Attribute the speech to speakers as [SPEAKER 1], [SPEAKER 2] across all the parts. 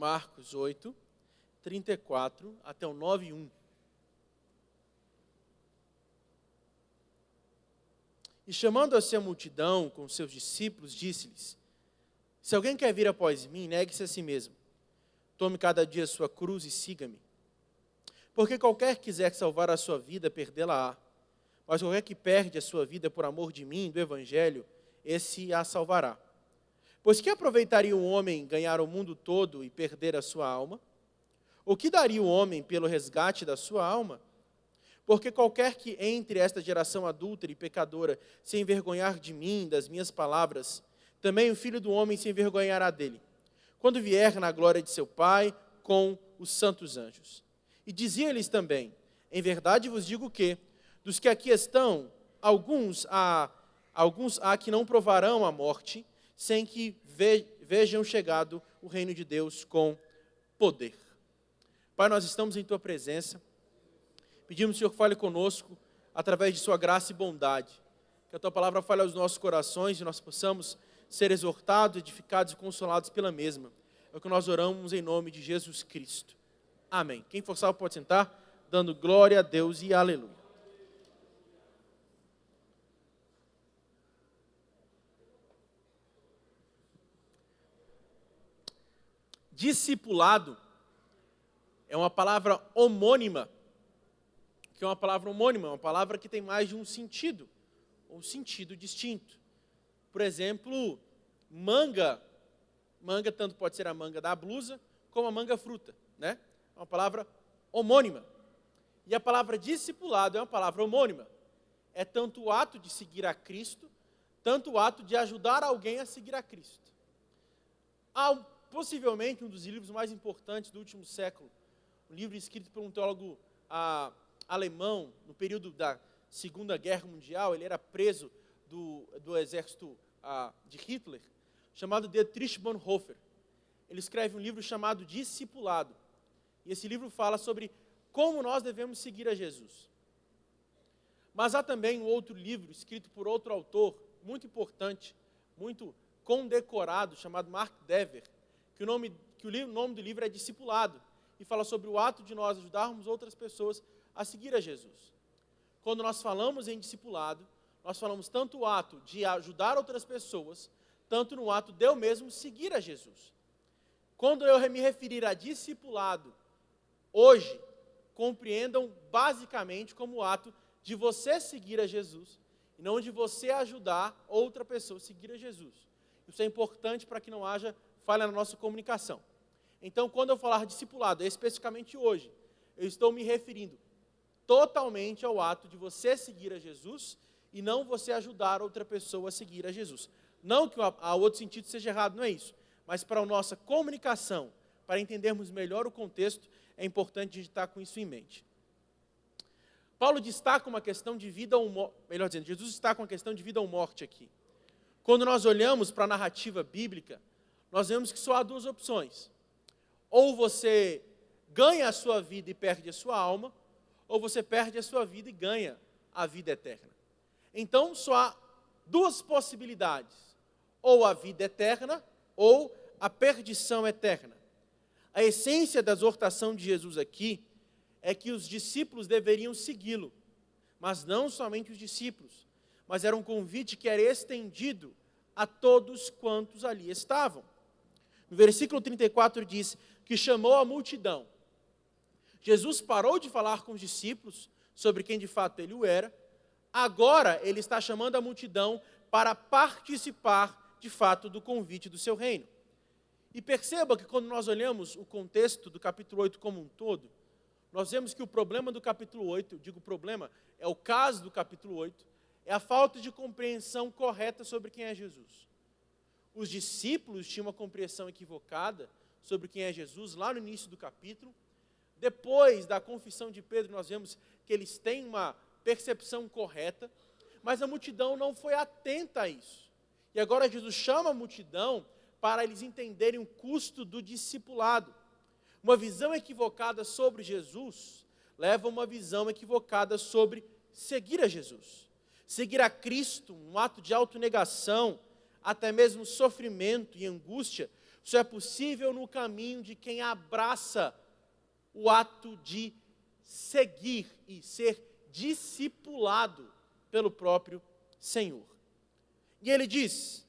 [SPEAKER 1] Marcos 8, 34 até o 9:1. E chamando a si a multidão com seus discípulos, disse-lhes: Se alguém quer vir após mim, negue-se a si mesmo. Tome cada dia a sua cruz e siga-me. Porque qualquer que quiser salvar a sua vida, perdê-la-á. Mas qualquer que perde a sua vida por amor de mim, do Evangelho, esse a salvará. Pois que aproveitaria o homem ganhar o mundo todo e perder a sua alma? O que daria o homem pelo resgate da sua alma? Porque qualquer que entre esta geração adúltera e pecadora se envergonhar de mim, das minhas palavras, também o Filho do Homem se envergonhará dele, quando vier na glória de seu Pai com os santos anjos. E dizia-lhes também: Em verdade vos digo que, dos que aqui estão, alguns há que não provarão a morte, sem que vejam chegado o reino de Deus com poder. Pai, nós estamos em Tua presença. Pedimos, Senhor, que fale conosco através de Sua graça e bondade. Que a Tua palavra fale aos nossos corações e nós possamos ser exortados, edificados e consolados pela mesma. É o que nós oramos em nome de Jesus Cristo. Amém. Quem for salvo pode sentar, dando glória a Deus e aleluia. Discipulado é uma palavra homônima. Que é uma palavra homônima, uma palavra que tem mais de um sentido, ou um sentido distinto. Por exemplo, manga. Manga tanto pode ser a manga da blusa, como a manga fruta, né? É uma palavra homônima. E a palavra discipulado é uma palavra homônima. É tanto o ato de seguir a Cristo, tanto o ato de ajudar alguém a seguir a Cristo. Há possivelmente um dos livros mais importantes do último século, um livro escrito por um teólogo alemão, no período da Segunda Guerra Mundial. Ele era preso do exército de Hitler, chamado Dietrich Bonhoeffer. Ele escreve um livro chamado Discipulado. E esse livro fala sobre como nós devemos seguir a Jesus. Mas há também um outro livro, escrito por outro autor, muito importante, muito condecorado, chamado Mark Dever, que o nome do livro é Discipulado, e fala sobre o ato de nós ajudarmos outras pessoas a seguir a Jesus. Quando nós falamos em discipulado, nós falamos tanto o ato de ajudar outras pessoas, tanto no ato de eu mesmo seguir a Jesus. Quando eu me referir a discipulado, hoje, compreendam basicamente como o ato de você seguir a Jesus, e não de você ajudar outra pessoa a seguir a Jesus. Isso é importante para que não haja falha na nossa comunicação. Então, quando eu falar discipulado, especificamente hoje, eu estou me referindo totalmente ao ato de você seguir a Jesus e não você ajudar outra pessoa a seguir a Jesus. Não que o outro sentido seja errado, não é isso. Mas para a nossa comunicação, para entendermos melhor o contexto, é importante a gente estar com isso em mente. Paulo destaca uma questão de vida ou morte, melhor dizendo, Jesus destaca uma questão de vida ou morte aqui. Quando nós olhamos para a narrativa bíblica, nós vemos que só há duas opções. Ou você ganha a sua vida e perde a sua alma, ou você perde a sua vida e ganha a vida eterna. Então, só há duas possibilidades: ou a vida eterna, ou a perdição eterna. A essência da exortação de Jesus aqui é que os discípulos deveriam segui-lo, mas não somente os discípulos, mas era um convite que era estendido a todos quantos ali estavam. No versículo 34 diz que chamou a multidão. Jesus parou de falar com os discípulos sobre quem de fato ele o era. Agora ele está chamando a multidão para participar de fato do convite do seu reino. E perceba que quando nós olhamos o contexto do capítulo 8 como um todo, nós vemos que o problema do capítulo 8, eu digo problema, é o caso do capítulo 8, é a falta de compreensão correta sobre quem é Jesus. Os discípulos tinham uma compreensão equivocada sobre quem é Jesus lá no início do capítulo. Depois da confissão de Pedro, nós vemos que eles têm uma percepção correta, mas a multidão não foi atenta a isso. E agora Jesus chama a multidão para eles entenderem o custo do discipulado. Uma visão equivocada sobre Jesus leva a uma visão equivocada sobre seguir a Jesus. Seguir a Cristo, um ato de autonegação, até mesmo sofrimento e angústia, Só é possível no caminho de quem abraça o ato de seguir e ser discipulado pelo próprio Senhor. E ele diz,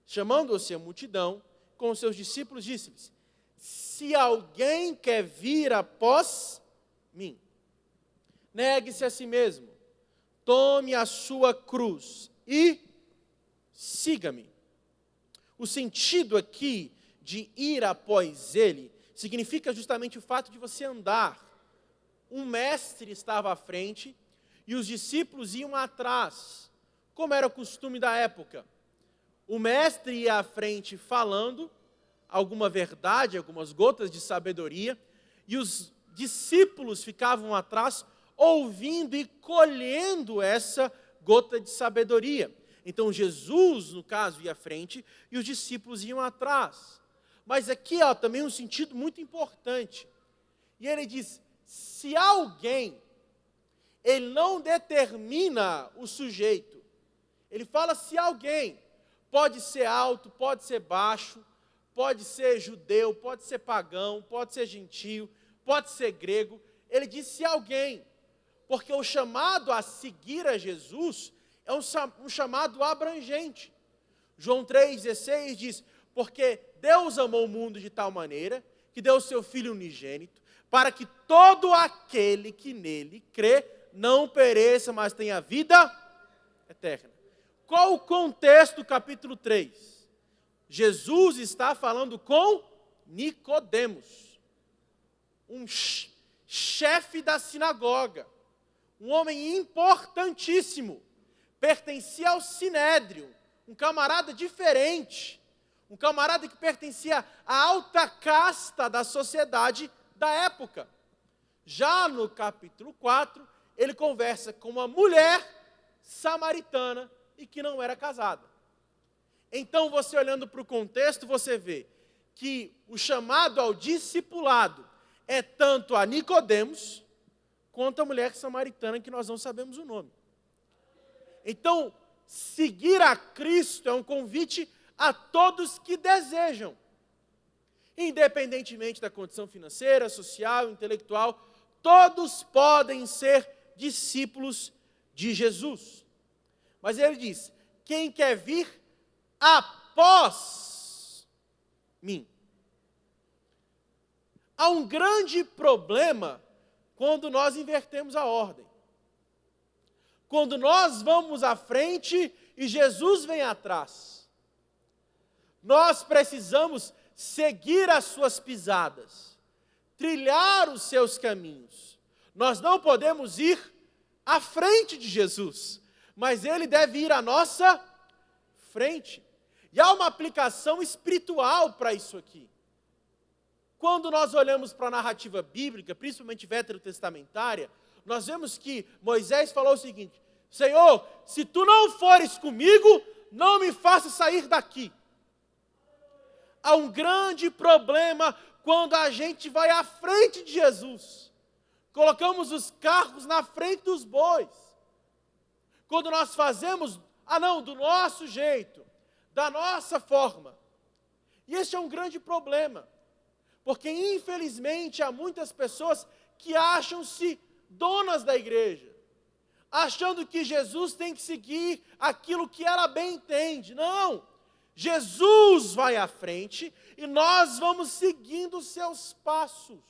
[SPEAKER 1] chamando-se a multidão, com os seus discípulos, disse-lhes: se alguém quer vir após mim, negue-se a si mesmo, tome a sua cruz e siga-me. O sentido aqui de ir após ele significa justamente o fato de você andar. Um mestre estava à frente e os discípulos iam atrás, como era o costume da época. O mestre ia à frente falando alguma verdade, algumas gotas de sabedoria, e os discípulos ficavam atrás ouvindo e colhendo essa gota de sabedoria. Então Jesus, no caso, ia à frente e os discípulos iam atrás. Mas aqui há também um sentido muito importante. E ele diz, se alguém, ele não determina o sujeito. Ele fala se alguém, pode ser alto, pode ser baixo, pode ser judeu, pode ser pagão, pode ser gentio, pode ser grego. Ele diz se alguém, porque o chamado a seguir a Jesus é um chamado abrangente. João 3,16 diz, porque Deus amou o mundo de tal maneira, que deu o seu Filho unigênito, para que todo aquele que nele crê, não pereça, mas tenha vida eterna. Qual o contexto do capítulo 3? Jesus está falando com Nicodemos, um chefe da sinagoga, um homem importantíssimo, pertencia ao Sinédrio, um camarada diferente, um camarada que pertencia à alta casta da sociedade da época. Já no capítulo 4, ele conversa com uma mulher samaritana e que não era casada. Então, você olhando para o contexto, você vê que o chamado ao discipulado é tanto a Nicodemos, quanto a mulher samaritana, que nós não sabemos o nome. Então, seguir a Cristo é um convite a todos que desejam, independentemente da condição financeira, social, intelectual, todos podem ser discípulos de Jesus. Mas ele diz, quem quer vir após mim. Há um grande problema quando nós invertemos a ordem. Quando nós vamos à frente e Jesus vem atrás. Nós precisamos seguir as suas pisadas, trilhar os seus caminhos. Nós não podemos ir à frente de Jesus, mas ele deve ir à nossa frente. E há uma aplicação espiritual para isso aqui. Quando nós olhamos para a narrativa bíblica, principalmente veterotestamentária, nós vemos que Moisés falou o seguinte: Senhor, se tu não fores comigo, não me faça sair daqui. Há um grande problema quando a gente vai à frente de Jesus. Colocamos os carros na frente dos bois. Quando nós fazemos, do nosso jeito, da nossa forma. E este é um grande problema. Porque, infelizmente, há muitas pessoas que acham-se donas da igreja, achando que Jesus tem que seguir aquilo que ela bem entende. Não! Jesus vai à frente e nós vamos seguindo os seus passos.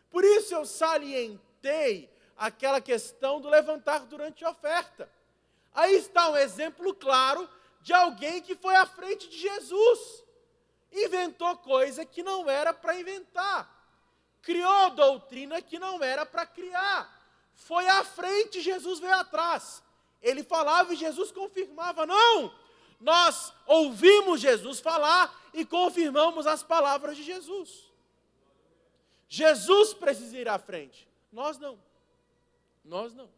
[SPEAKER 1] Por isso eu salientei aquela questão do levantar durante a oferta. Aí está um exemplo claro de alguém que foi à frente de Jesus. Inventou coisa que não era para inventar. Criou doutrina que não era para criar. Foi à frente, Jesus veio atrás. Ele falava e Jesus confirmava. Não! Nós ouvimos Jesus falar e confirmamos as palavras de Jesus. Jesus precisa ir à frente. Nós não. Nós não.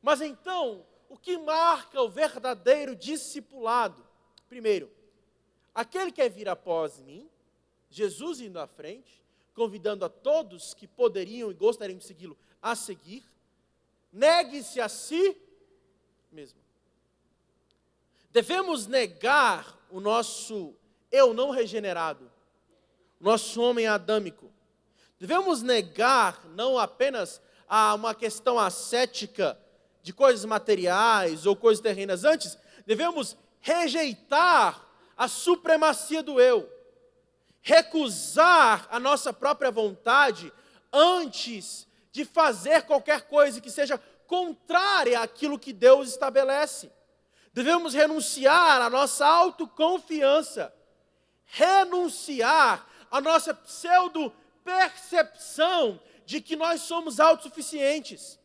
[SPEAKER 1] Mas então, o que marca o verdadeiro discipulado? Primeiro, aquele que quer vir após mim, Jesus indo à frente, convidando a todos que poderiam e gostariam de segui-lo a seguir, negue-se a si mesmo. Devemos negar o nosso eu não regenerado, o nosso homem adâmico. Devemos negar não apenas uma questão ascética de coisas materiais ou coisas terrenas. Antes, devemos rejeitar a supremacia do eu, recusar a nossa própria vontade antes de fazer qualquer coisa que seja contrária àquilo que Deus estabelece. Devemos renunciar à nossa autoconfiança, renunciar à nossa pseudo-percepção de que nós somos autossuficientes,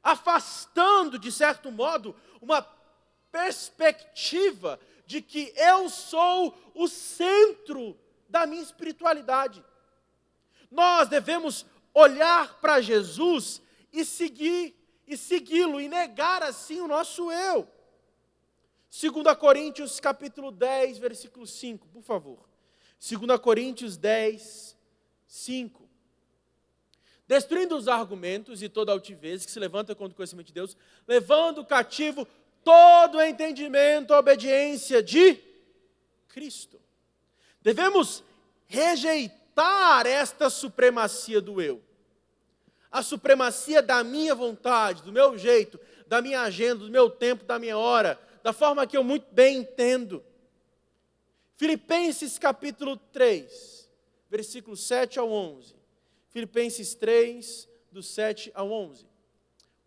[SPEAKER 1] afastando, de certo modo, uma perspectiva de que eu sou o centro da minha espiritualidade. Nós devemos olhar para Jesus e segui-lo e negar assim o nosso eu. 2 Coríntios capítulo 10, versículo 5, por favor. 2 Coríntios 10, 5. Destruindo os argumentos e toda altivez que se levanta contra o conhecimento de Deus, levando cativo todo o entendimento à obediência de Cristo. Devemos rejeitar esta supremacia do eu. A supremacia da minha vontade, do meu jeito, da minha agenda, do meu tempo, da minha hora, da forma que eu muito bem entendo. Filipenses capítulo 3, versículos 7 ao 11. Filipenses 3, do 7 ao 11.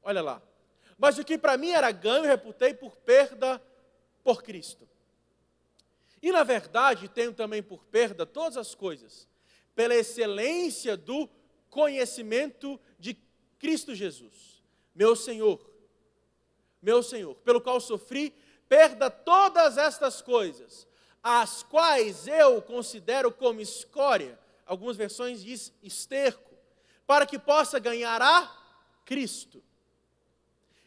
[SPEAKER 1] Olha lá. Mas o que para mim era ganho, reputei por perda por Cristo. E na verdade, tenho também por perda todas as coisas, pela excelência do conhecimento de Cristo Jesus, meu Senhor, pelo qual sofri perda todas estas coisas, as quais eu considero como escória, algumas versões diz esterco, para que possa ganhar a Cristo.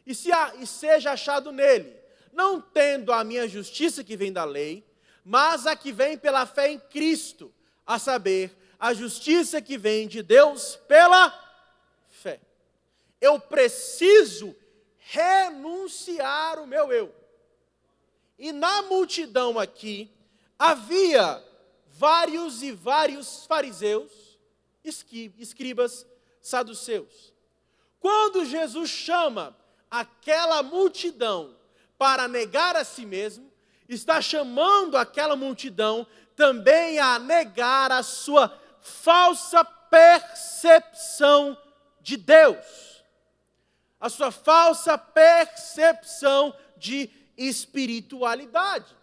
[SPEAKER 1] E seja achado nele, não tendo a minha justiça que vem da lei, mas a que vem pela fé em Cristo, a saber, a justiça que vem de Deus pela fé. Eu preciso renunciar o meu eu. E na multidão aqui, havia vários fariseus, escribas, saduceus. Quando Jesus chama aquela multidão para negar a si mesmo, está chamando aquela multidão também a negar a sua falsa percepção de Deus, a sua falsa percepção de espiritualidade.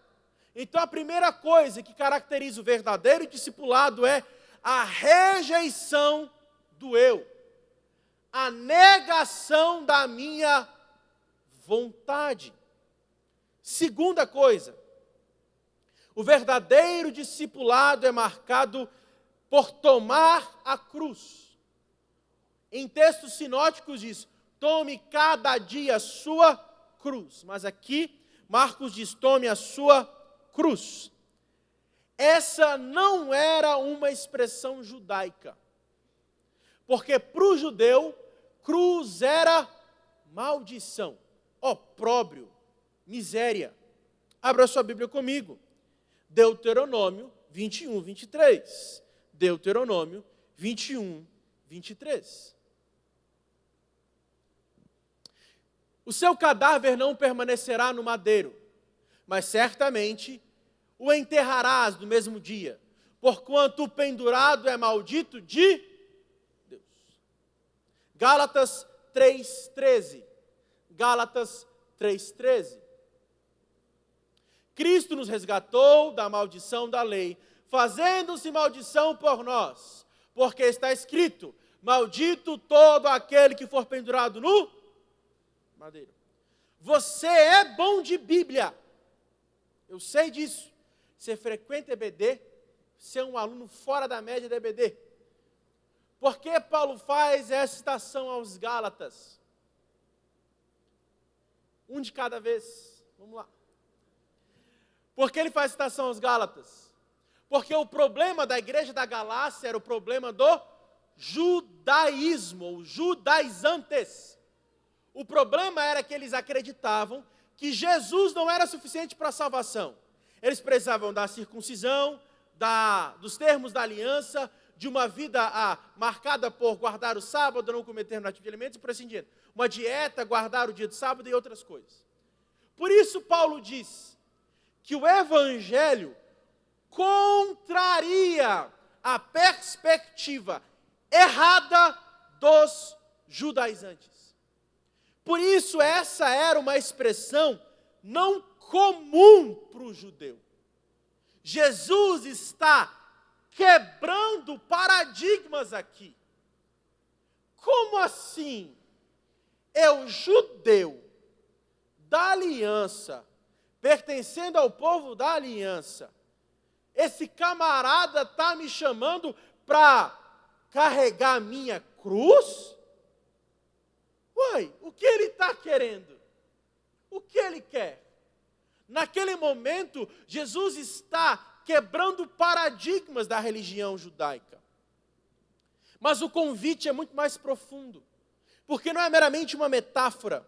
[SPEAKER 1] Então a primeira coisa que caracteriza o verdadeiro discipulado é a rejeição do eu, a negação da minha vontade. Segunda coisa, o verdadeiro discipulado é marcado por tomar a cruz. Em textos sinóticos diz, tome cada dia a sua cruz. Mas aqui, Marcos diz, tome a sua cruz. Essa não era uma expressão judaica. Porque para o judeu, cruz era maldição, opróbrio, miséria. Abra sua Bíblia comigo. Deuteronômio 21, 23. Deuteronômio 21, 23. O seu cadáver não permanecerá no madeiro, mas certamente o enterrarás no mesmo dia, porquanto o pendurado é maldito de Deus. Gálatas 3,13. Gálatas 3,13. Cristo nos resgatou da maldição da lei, fazendo-se maldição por nós, porque está escrito, maldito todo aquele que for pendurado no madeiro. Você é bom de Bíblia, eu sei disso. Você frequenta EBD, você é um aluno fora da média da EBD. Por que Paulo faz essa citação aos Gálatas? Um de cada vez, vamos lá. Por que ele faz citação aos Gálatas? Porque o problema da igreja da Galácia era o problema do judaísmo, ou judaizantes. O problema era que eles acreditavam que Jesus não era suficiente para a salvação. Eles precisavam da circuncisão, dos termos da aliança, de uma vida marcada por guardar o sábado, não comer determinado tipo de alimentos e por assim diante. Uma dieta, guardar o dia de sábado e outras coisas. Por isso Paulo diz que o Evangelho contraria a perspectiva errada dos judaizantes. Por isso essa era uma expressão não comum para o judeu. Jesus está quebrando paradigmas aqui. Como assim? Eu, judeu da aliança, pertencendo ao povo da aliança, esse camarada está me chamando para carregar a minha cruz? Uai, o que ele está querendo? O que ele quer? Naquele momento, Jesus está quebrando paradigmas da religião judaica. Mas o convite é muito mais profundo, porque não é meramente uma metáfora,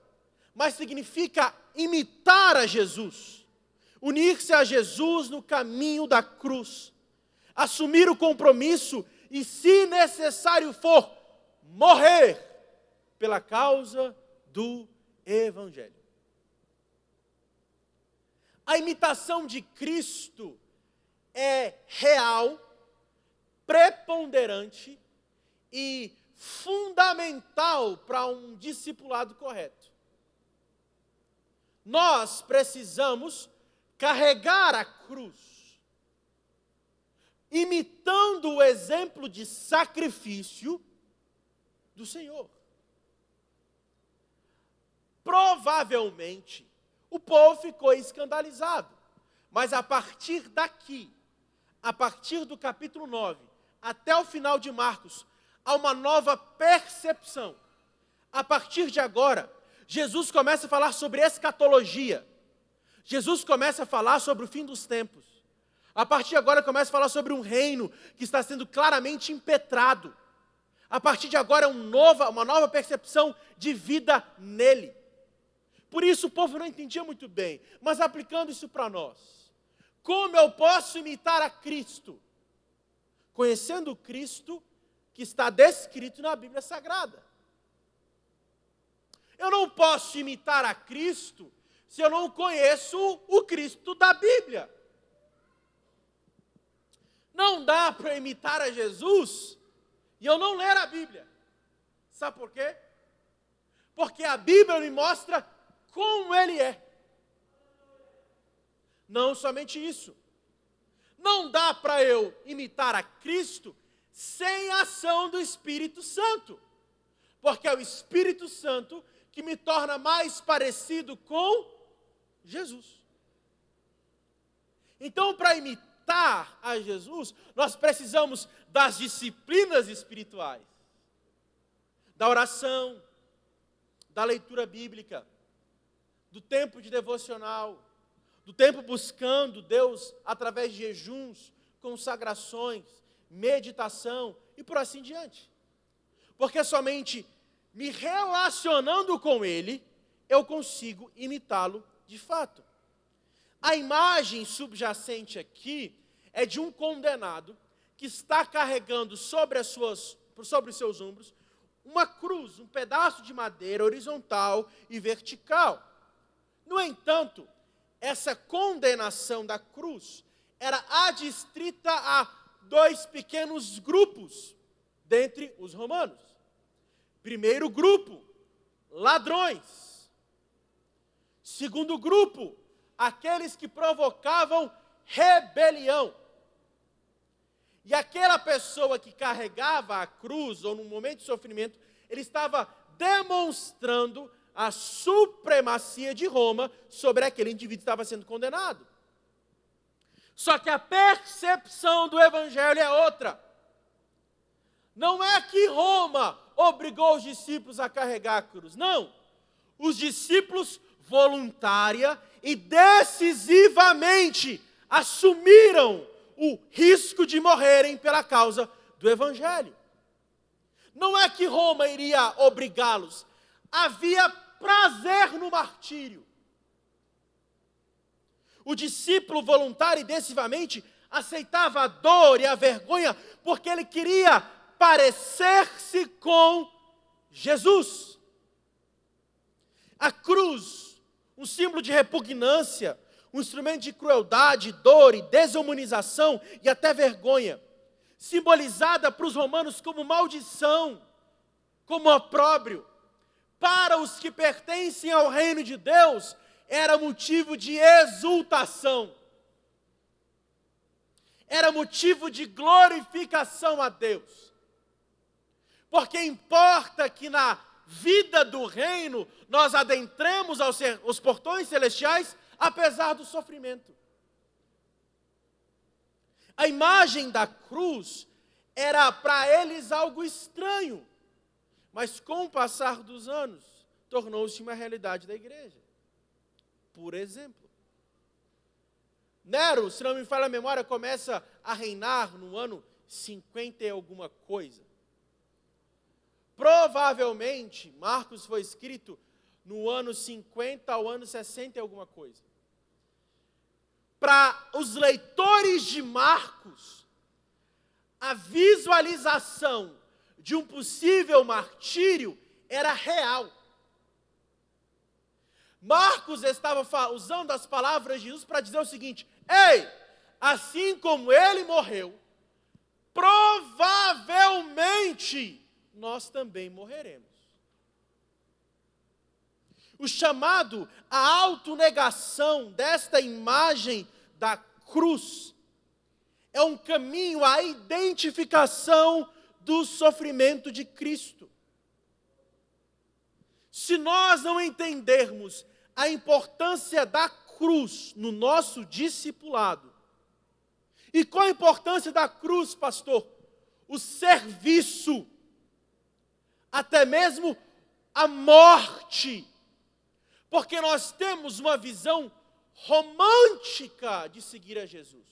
[SPEAKER 1] mas significa imitar a Jesus, unir-se a Jesus no caminho da cruz, assumir o compromisso e, se necessário for, morrer pela causa do Evangelho. A imitação de Cristo é real, preponderante e fundamental para um discipulado correto. Nós precisamos carregar a cruz, imitando o exemplo de sacrifício do Senhor. Provavelmente, o povo ficou escandalizado, mas a partir daqui, a partir do capítulo 9, até o final de Marcos, há uma nova percepção. A partir de agora, Jesus começa a falar sobre escatologia. Jesus começa a falar sobre o fim dos tempos. A partir de agora, começa a falar sobre um reino que está sendo claramente impetrado. A partir de agora, uma nova percepção de vida nele. Por isso o povo não entendia muito bem, mas aplicando isso para nós. Como eu posso imitar a Cristo? Conhecendo o Cristo que está descrito na Bíblia Sagrada. Eu não posso imitar a Cristo se eu não conheço o Cristo da Bíblia. Não dá para imitar a Jesus e eu não ler a Bíblia. Sabe por quê? Porque a Bíblia me mostra como Ele é. Não somente isso. Não dá para eu imitar a Cristo sem a ação do Espírito Santo. Porque é o Espírito Santo que me torna mais parecido com Jesus. Então, para imitar a Jesus, nós precisamos das disciplinas espirituais. Da oração, da leitura bíblica, do tempo de devocional, do tempo buscando Deus através de jejuns, consagrações, meditação e por assim diante. Porque somente me relacionando com Ele, eu consigo imitá-lo de fato. A imagem subjacente aqui é de um condenado que está carregando sobre os seus ombros uma cruz, um pedaço de madeira horizontal e vertical. No entanto, essa condenação da cruz era adstrita a dois pequenos grupos dentre os romanos. Primeiro grupo, ladrões. Segundo grupo, aqueles que provocavam rebelião. E aquela pessoa que carregava a cruz, ou num momento de sofrimento, ele estava demonstrando a supremacia de Roma sobre aquele indivíduo que estava sendo condenado. Só que a percepção do Evangelho é outra. Não é que Roma obrigou os discípulos a carregar a cruz. Não. Os discípulos voluntária e decisivamente assumiram o risco de morrerem pela causa do Evangelho. Não é que Roma iria obrigá-los. Havia prazer no martírio. O discípulo voluntário e decisivamente aceitava a dor e a vergonha porque ele queria parecer-se com Jesus. A cruz, um símbolo de repugnância, um instrumento de crueldade, dor e desumanização e até vergonha, simbolizada para os romanos como maldição, como opróbrio. Para os que pertencem ao reino de Deus, era motivo de exultação. Era motivo de glorificação a Deus. Porque importa que na vida do reino nós adentremos aos portões celestiais, apesar do sofrimento. A imagem da cruz era para eles algo estranho, mas com o passar dos anos, tornou-se uma realidade da igreja. Por exemplo, Nero, se não me falha a memória, começa a reinar no ano 50 e alguma coisa. Provavelmente, Marcos foi escrito no ano 50 ao ano 60 e alguma coisa. Para os leitores de Marcos, a visualização de um possível martírio era real. Marcos estava usando as palavras de Jesus para dizer o seguinte: ei, assim como ele morreu, provavelmente nós também morreremos. O chamado à autonegação desta imagem da cruz é um caminho à identificação do sofrimento de Cristo. Se nós não entendermos a importância da cruz no nosso discipulado, e qual a importância da cruz, pastor? O serviço, até mesmo a morte, porque nós temos uma visão romântica de seguir a Jesus.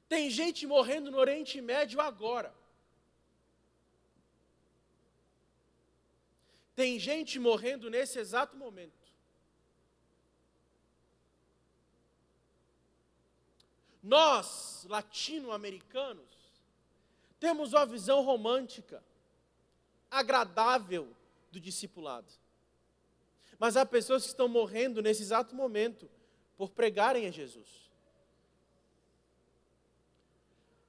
[SPEAKER 1] Tem gente morrendo no Oriente Médio agora. Tem gente morrendo nesse exato momento. Nós, latino-americanos, temos uma visão romântica, agradável do discipulado. Mas há pessoas que estão morrendo nesse exato momento por pregarem a Jesus.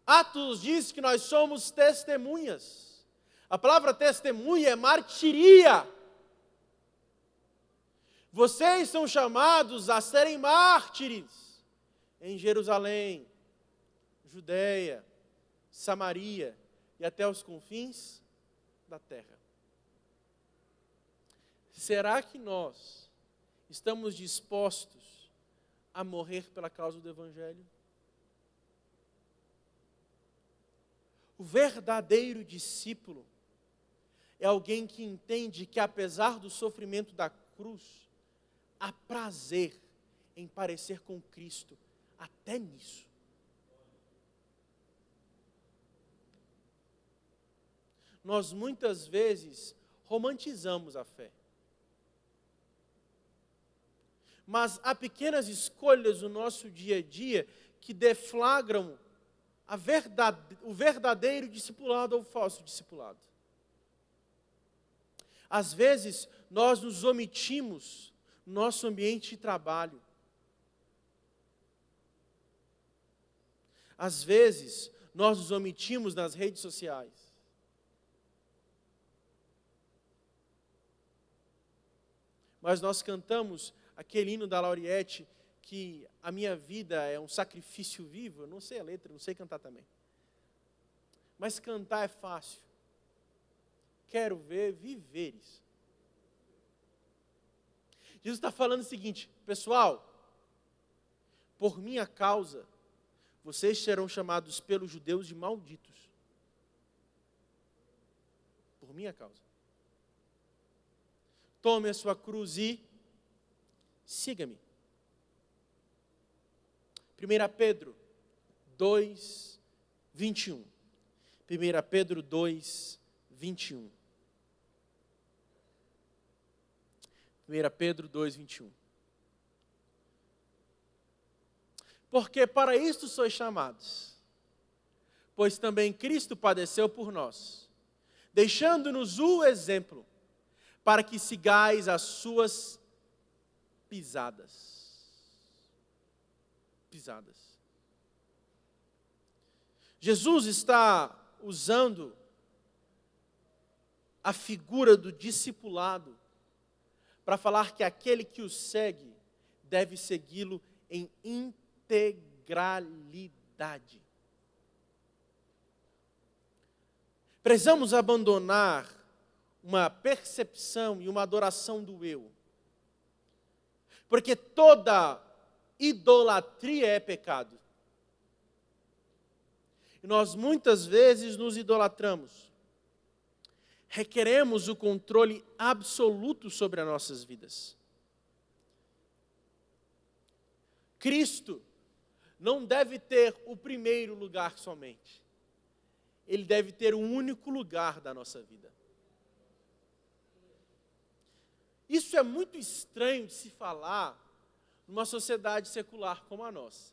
[SPEAKER 1] Atos diz que nós somos testemunhas. A palavra testemunha é martiria. Vocês são chamados a serem mártires em Jerusalém, Judeia, Samaria e até os confins da terra. Será que nós estamos dispostos a morrer pela causa do Evangelho? O verdadeiro discípulo é alguém que entende que, apesar do sofrimento da cruz, há prazer em parecer com Cristo, até nisso. Nós muitas vezes romantizamos a fé. Mas há pequenas escolhas no nosso dia a dia que deflagram o verdadeiro discipulado ou o falso discipulado. Às vezes, nós nos omitimos no nosso ambiente de trabalho. Às vezes, nós nos omitimos nas redes sociais. Mas nós cantamos aquele hino da Lauriette, que a minha vida é um sacrifício vivo. Eu não sei a letra, não sei cantar também. Mas cantar é fácil. Quero ver viveres. Jesus está falando o seguinte: pessoal, por minha causa, vocês serão chamados pelos judeus de malditos. Por minha causa. Tome a sua cruz e siga-me. 1 Pedro 2, 21. 1 Pedro 2, 21. 1 Pedro 2, 21. Porque para isto sois chamados, pois também Cristo padeceu por nós, deixando-nos o exemplo, para que sigais as suas pisadas. Jesus está usando a figura do discipulado para falar que aquele que o segue deve segui-lo em integralidade. Precisamos abandonar uma percepção e uma adoração do eu. Porque toda idolatria é pecado. E nós muitas vezes nos idolatramos. Requeremos o controle absoluto sobre as nossas vidas. Cristo não deve ter o primeiro lugar somente. Ele deve ter o único lugar da nossa vida. Isso é muito estranho de se falar numa sociedade secular como a nossa.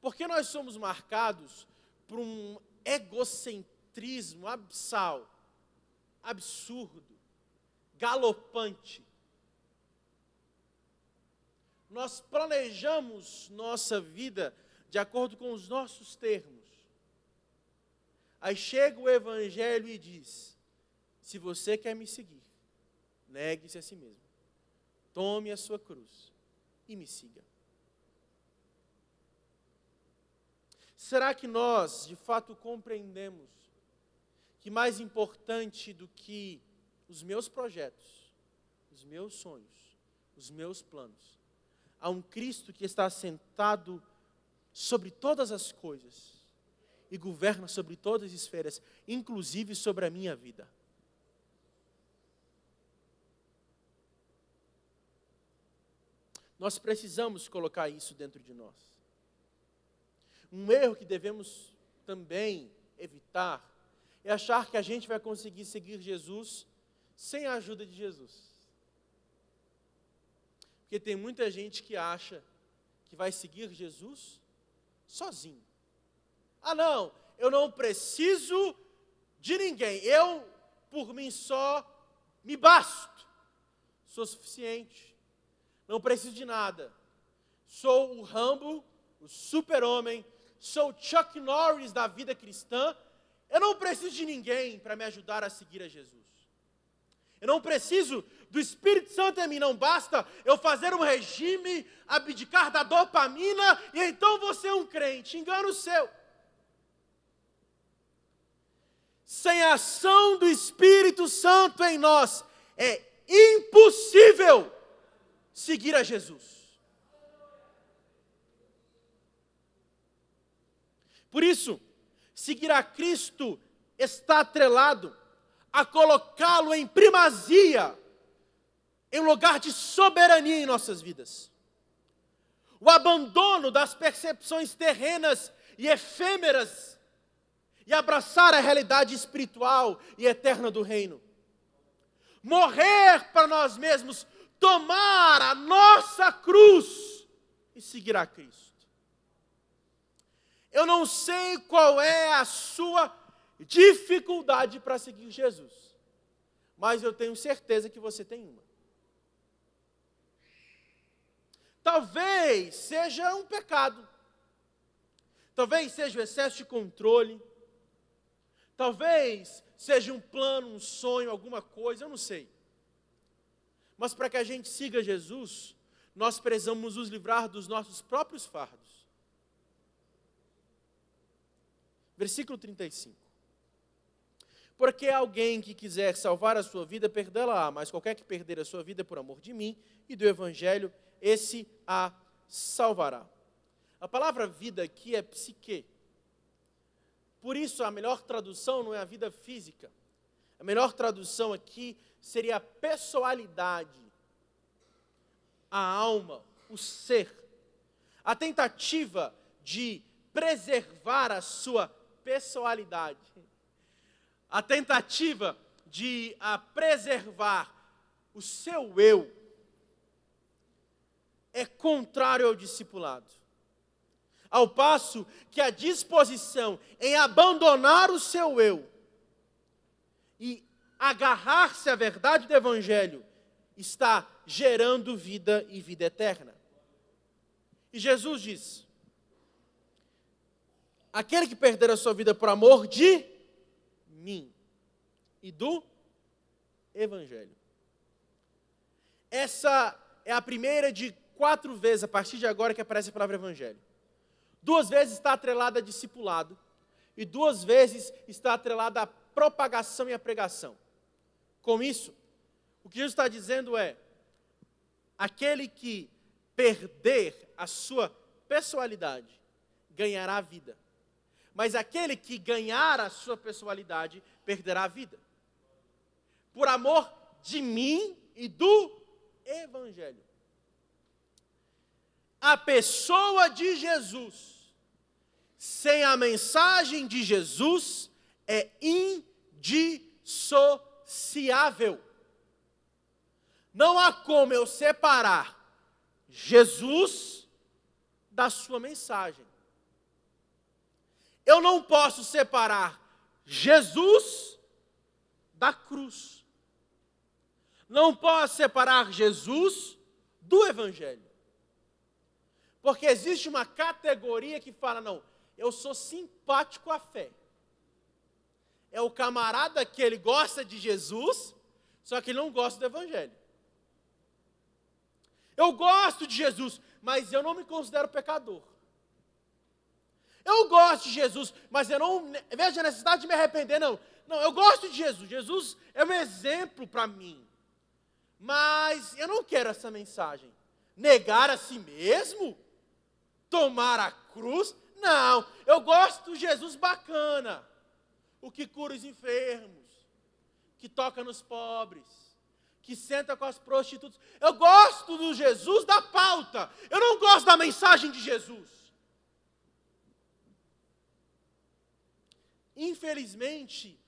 [SPEAKER 1] Porque nós somos marcados por um egocentrismo abissal, absurdo, galopante. Nós planejamos nossa vida de acordo com os nossos termos. Aí chega o Evangelho e diz: se você quer me seguir, negue-se a si mesmo, tome a sua cruz e me siga. Será que nós, de fato, compreendemos que mais importante do que os meus projetos, os meus sonhos, os meus planos, há um Cristo que está sentado sobre todas as coisas e governa sobre todas as esferas, inclusive sobre a minha vida? Nós precisamos colocar isso dentro de nós. Um erro que devemos também evitar é achar que a gente vai conseguir seguir Jesus sem a ajuda de Jesus. Porque tem muita gente que acha que vai seguir Jesus sozinho. Ah, não, eu não preciso de ninguém. Eu, por mim só, me basto. Sou suficiente. Não preciso de nada. Sou o Rambo, o super-homem. Sou o Chuck Norris da vida cristã. Eu não preciso de ninguém para me ajudar a seguir a Jesus. Eu não preciso do Espírito Santo em mim. Não basta eu fazer um regime, abdicar da dopamina e então vou ser um crente. Engano seu. Sem a ação do Espírito Santo em nós, é impossível seguir a Jesus. Por isso, seguir a Cristo está atrelado a colocá-lo em primazia, em lugar de soberania em nossas vidas. O abandono das percepções terrenas e efêmeras e abraçar a realidade espiritual e eterna do reino. Morrer para nós mesmos, tomar a nossa cruz e seguir a Cristo. Eu não sei qual é a sua dificuldade para seguir Jesus, mas eu tenho certeza que você tem uma. Talvez seja um pecado, talvez seja o excesso de controle, talvez seja um plano, um sonho, alguma coisa, eu não sei. Mas para que a gente siga Jesus, nós precisamos nos livrar dos nossos próprios fardos. Versículo 35. Porque alguém que quiser salvar a sua vida, perdê-la-á, mas qualquer que perder a sua vida por amor de mim e do Evangelho, esse a salvará. A palavra vida aqui é psique. Por isso, a melhor tradução não é a vida física. A melhor tradução aqui seria a pessoalidade, a alma, o ser. A tentativa de preservar a sua pessoalidade. A tentativa de preservar o seu eu é contrário ao discipulado. Ao passo que a disposição em abandonar o seu eu e agarrar-se à verdade do Evangelho está gerando vida e vida eterna. E Jesus diz: aquele que perder a sua vida por amor de mim e do Evangelho. Essa é a primeira de 4 vezes, a partir de agora, que aparece a palavra Evangelho. 2 vezes está atrelada a discipulado, e 2 vezes está atrelada à propagação e à pregação. Com isso, o que Jesus está dizendo é: aquele que perder a sua pessoalidade ganhará a vida. Mas aquele que ganhar a sua pessoalidade perderá a vida. Por amor de mim e do Evangelho. A pessoa de Jesus, sem a mensagem de Jesus, é indissociável. Não há como eu separar Jesus da sua mensagem. Eu não posso separar Jesus da cruz. Não posso separar Jesus do Evangelho. Porque existe uma categoria que fala: não, eu sou simpático à fé. É o camarada que ele gosta de Jesus, só que ele não gosta do Evangelho. Eu gosto de Jesus, mas eu não me considero pecador. Eu gosto de Jesus, mas eu não vejo a necessidade de me arrepender, não. Não, eu gosto de Jesus. Jesus é um exemplo para mim. Mas eu não quero essa mensagem. Negar a si mesmo? Tomar a cruz? Não, eu gosto de Jesus bacana. O que cura os enfermos, que toca nos pobres, que senta com as prostitutas. Eu gosto do Jesus da pauta. Eu não gosto da mensagem de Jesus. Infelizmente,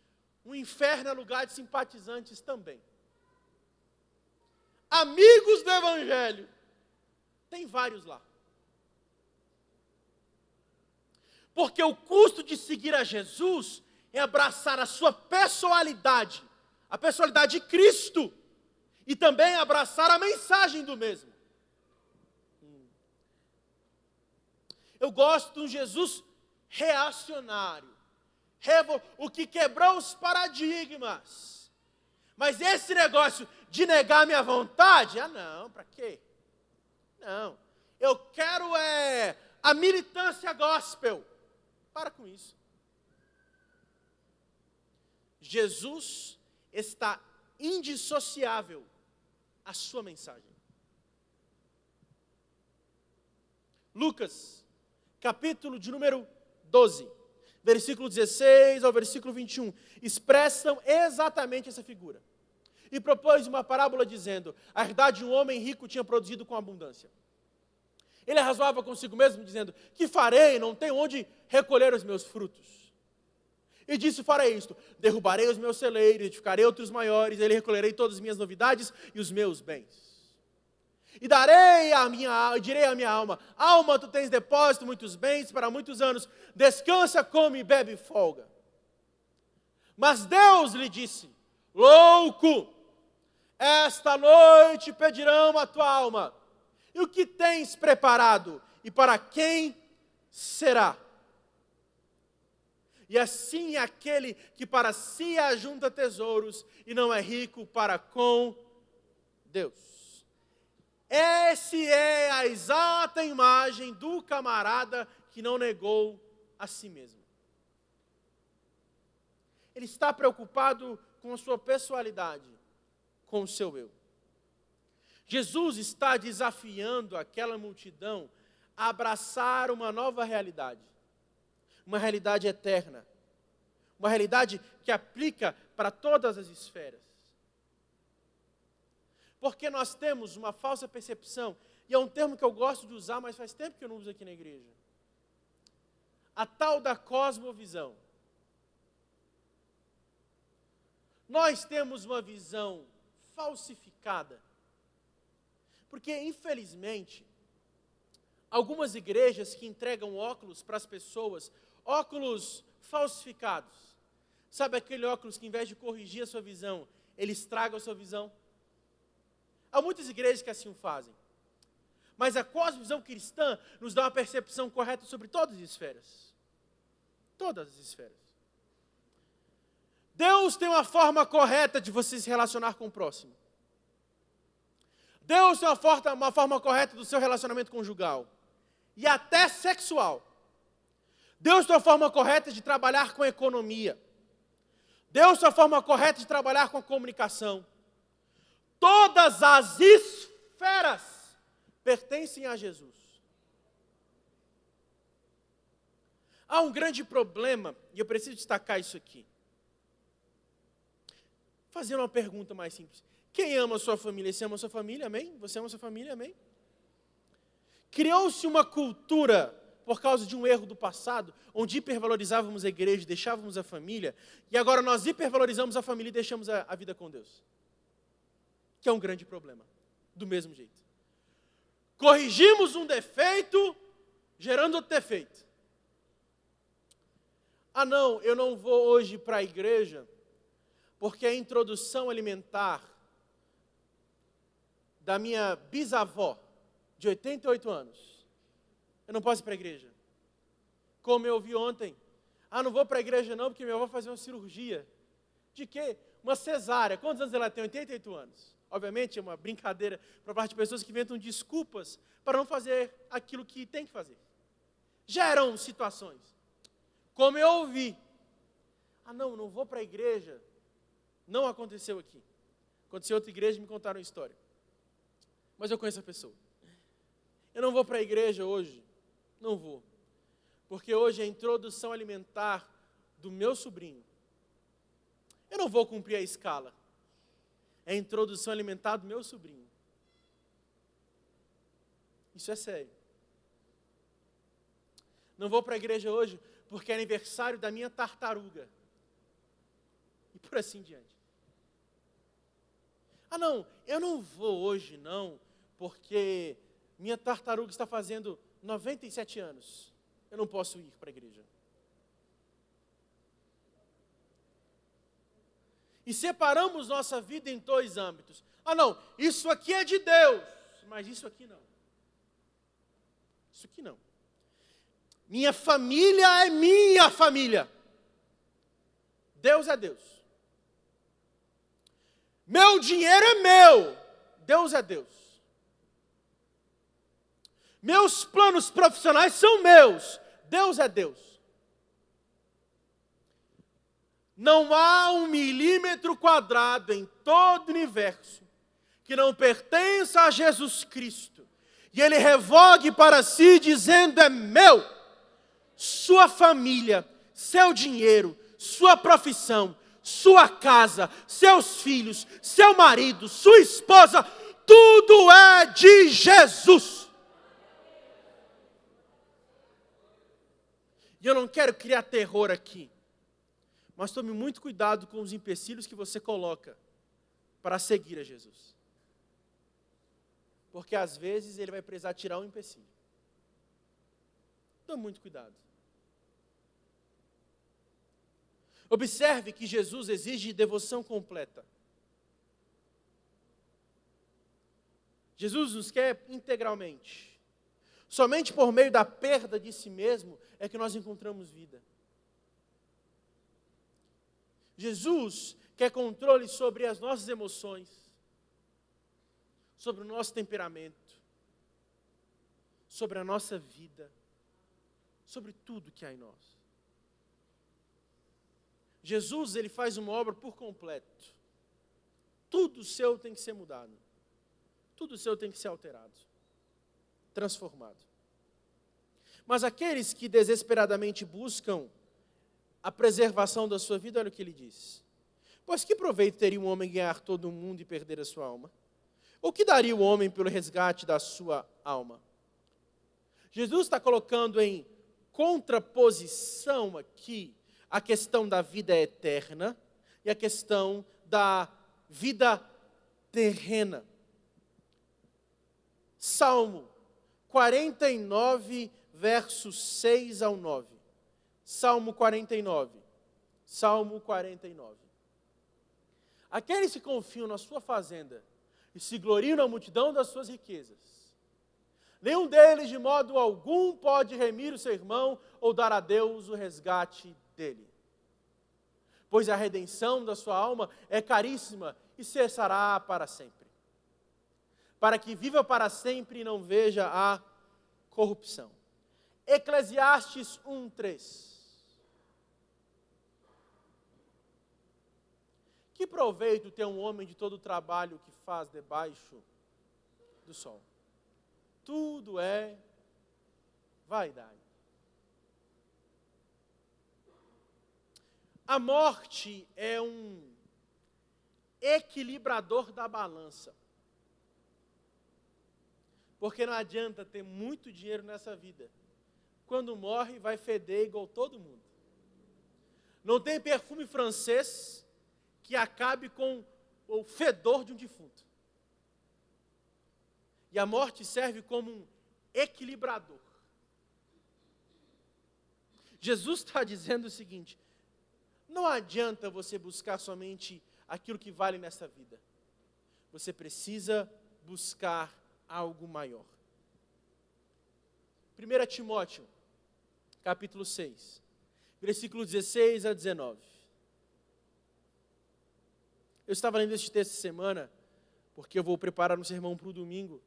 [SPEAKER 1] o inferno é lugar de simpatizantes também. Amigos do Evangelho, tem vários lá. Porque o custo de seguir a Jesus é abraçar a sua personalidade, a personalidade de Cristo, e também abraçar a mensagem do mesmo. Eu gosto de um Jesus reacionário, o que quebrou os paradigmas. Mas esse negócio de negar minha vontade, não, para quê? Não, eu quero a militância gospel. Para com isso. Jesus está indissociável à sua mensagem. Lucas, capítulo de número 12, versículo 16 ao versículo 21, expressam exatamente essa figura. E propôs uma parábola dizendo: a herdade de um homem rico tinha produzido com abundância. Ele arrazoava consigo mesmo, dizendo: que farei? Não tenho onde recolher os meus frutos. E disse: farei isto: derrubarei os meus celeiros, edificarei outros maiores, e ele recolherei todas as minhas novidades e os meus bens. E direi à minha alma: alma, tu tens depósito, muitos bens para muitos anos, descansa, come e bebe e folga. Mas Deus lhe disse: louco, esta noite pedirão a tua alma. E o que tens preparado? E para quem será? E assim aquele que para si ajunta tesouros e não é rico para com Deus. Essa é a exata imagem do camarada que não negou a si mesmo. Ele está preocupado com a sua pessoalidade, com o seu eu. Jesus está desafiando aquela multidão a abraçar uma nova realidade. Uma realidade eterna. Uma realidade que aplica para todas as esferas. Porque nós temos uma falsa percepção, e é um termo que eu gosto de usar, mas faz tempo que eu não uso aqui na igreja. A tal da cosmovisão. Nós temos uma visão falsificada. Porque, infelizmente, algumas igrejas que entregam óculos para as pessoas, óculos falsificados. Sabe aquele óculos que, em vez de corrigir a sua visão, ele estraga a sua visão? Há muitas igrejas que assim o fazem. Mas a cosmovisão cristã nos dá uma percepção correta sobre todas as esferas. Todas as esferas. Deus tem uma forma correta de você se relacionar com o próximo. Deus tem uma forma correta do seu relacionamento conjugal. E até sexual. Deus tem uma forma correta de trabalhar com a economia. Deus tem uma forma correta de trabalhar com a comunicação. Todas as esferas pertencem a Jesus. Há um grande problema, e eu preciso destacar isso aqui. Fazendo uma pergunta mais simples. Quem ama a sua família? Você ama a sua família? Amém? Você ama a sua família? Amém? Criou-se uma cultura, por causa de um erro do passado, onde hipervalorizávamos a igreja, deixávamos a família, e agora nós hipervalorizamos a família e deixamos a vida com Deus. Que é um grande problema, do mesmo jeito. Corrigimos um defeito, gerando outro defeito. Ah não, eu não vou hoje para a igreja, porque a introdução alimentar da minha bisavó, de 88 anos, eu não posso ir para a igreja. Como eu ouvi ontem, não vou para a igreja não, porque minha avó vai fazer uma cirurgia. De quê? Uma cesárea. Quantos anos ela tem? 88 anos. Obviamente é uma brincadeira para parte de pessoas que inventam desculpas para não fazer aquilo que tem que fazer. Geram situações. Como eu ouvi. Não vou para a igreja. Não aconteceu aqui. Aconteceu em outra igreja e me contaram a história. Mas eu conheço a pessoa. Eu não vou para a igreja hoje. Não vou. Porque hoje é a introdução alimentar do meu sobrinho. Eu não vou cumprir a escala. É a introdução alimentar do meu sobrinho. Isso é sério. Não vou para a igreja hoje porque é aniversário da minha tartaruga. E por assim diante. Eu não vou hoje não, porque minha tartaruga está fazendo 97 anos. Eu não posso ir para a igreja. E separamos nossa vida em dois âmbitos. Isso aqui é de Deus, mas isso aqui não. Isso aqui não. Minha família é minha família. Deus é Deus. Meu dinheiro é meu. Deus é Deus. Meus planos profissionais são meus. Deus é Deus. Não há 1 milímetro quadrado em todo o universo que não pertença a Jesus Cristo. E Ele revogue para si dizendo, é meu. Sua família, seu dinheiro, sua profissão, sua casa, seus filhos, seu marido, sua esposa, tudo é de Jesus. E eu não quero criar terror aqui. Mas tome muito cuidado com os empecilhos que você coloca para seguir a Jesus. Porque às vezes Ele vai precisar tirar um empecilho. Tome muito cuidado. Observe que Jesus exige devoção completa. Jesus nos quer integralmente. Somente por meio da perda de si mesmo é que nós encontramos vida. Jesus quer controle sobre as nossas emoções, sobre o nosso temperamento, sobre a nossa vida, sobre tudo que há em nós. Jesus, Ele faz uma obra por completo. Tudo seu tem que ser mudado. Tudo seu tem que ser alterado, transformado. Mas aqueles que desesperadamente buscam a preservação da sua vida, olha o que Ele diz. Pois que proveito teria um homem ganhar todo o mundo e perder a sua alma? Ou que daria o homem pelo resgate da sua alma? Jesus está colocando em contraposição aqui a questão da vida eterna e a questão da vida terrena. Salmo 49, versos 6 ao 9. Salmo 49. Salmo 49. Aqueles que confiam na sua fazenda e se gloriam na multidão das suas riquezas, nenhum deles de modo algum pode remir o seu irmão ou dar a Deus o resgate dele. Pois a redenção da sua alma é caríssima e cessará para sempre. Para que viva para sempre e não veja a corrupção. Eclesiastes 1:3. Que proveito tem um homem de todo o trabalho que faz debaixo do sol? Tudo é vaidade. A morte é um equilibrador da balança. Porque não adianta ter muito dinheiro nessa vida. Quando morre, vai feder igual todo mundo. Não tem perfume francês que acabe com o fedor de um defunto. E a morte serve como um equilibrador. Jesus está dizendo o seguinte: não adianta você buscar somente aquilo que vale nessa vida. Você precisa buscar algo maior. 1 Timóteo, capítulo 6, versículo 16 a 19. Eu estava lendo este texto essa semana, porque eu vou preparar um sermão para o domingo,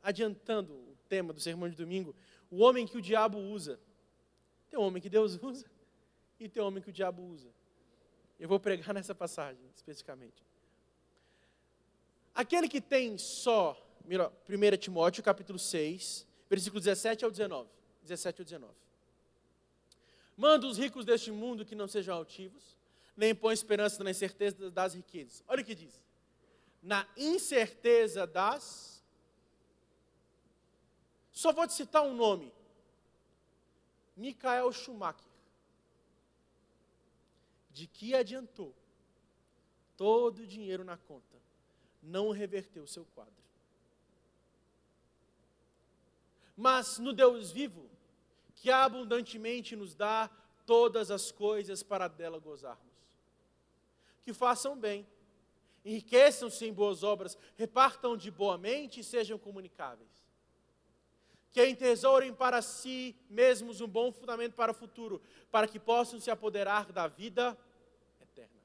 [SPEAKER 1] adiantando o tema do sermão de domingo, o homem que o diabo usa. Tem um homem que Deus usa e tem um homem que o diabo usa. Eu vou pregar nessa passagem, especificamente. Aquele que tem só, 1 Timóteo, capítulo 6, versículos 17 ao 19. 17 ao 19. Manda os ricos deste mundo que não sejam altivos, nem põe esperança na incerteza das riquezas. Olha o que diz. Na incerteza das... Só vou te citar um nome. Michael Schumacher. De que adiantou todo o dinheiro na conta, não reverteu o seu quadro. Mas no Deus vivo, que abundantemente nos dá todas as coisas para dela gozarmos. Que façam bem, enriqueçam-se em boas obras, repartam de boa mente e sejam comunicáveis. Que entesourem para si mesmos um bom fundamento para o futuro, para que possam se apoderar da vida eterna.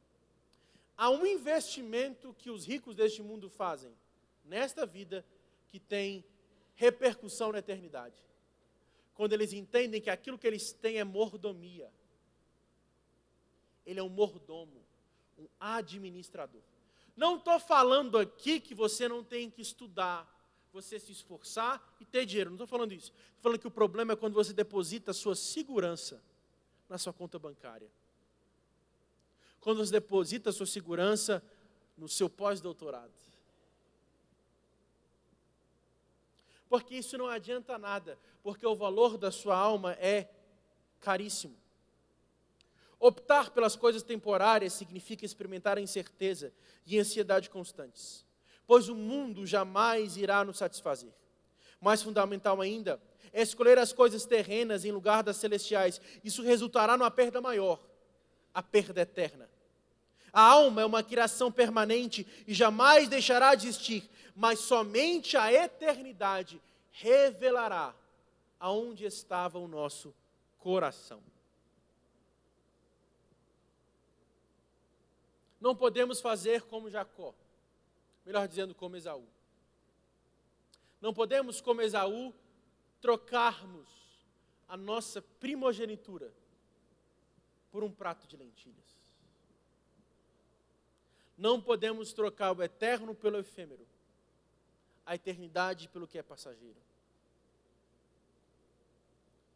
[SPEAKER 1] Há um investimento que os ricos deste mundo fazem nesta vida que tem repercussão na eternidade. Quando eles entendem que aquilo que eles têm é mordomia. Ele é um mordomo, um administrador. Não estou falando aqui que você não tem que estudar, você se esforçar e ter dinheiro. Não estou falando isso. Estou falando que o problema é quando você deposita a sua segurança na sua conta bancária. Quando você deposita a sua segurança no seu pós-doutorado. Porque isso não adianta nada, porque o valor da sua alma é caríssimo. Optar pelas coisas temporárias significa experimentar a incerteza e ansiedade constantes, pois o mundo jamais irá nos satisfazer. Mais fundamental ainda, é escolher as coisas terrenas em lugar das celestiais. Isso resultará numa perda maior, a perda eterna. A alma é uma criação permanente e jamais deixará de existir, mas somente a eternidade revelará aonde estava o nosso coração. Não podemos fazer como Jacó, melhor dizendo, como Esaú. Não podemos, como Esaú, trocarmos a nossa primogenitura por um prato de lentilhas. Não podemos trocar o eterno pelo efêmero, a eternidade pelo que é passageiro.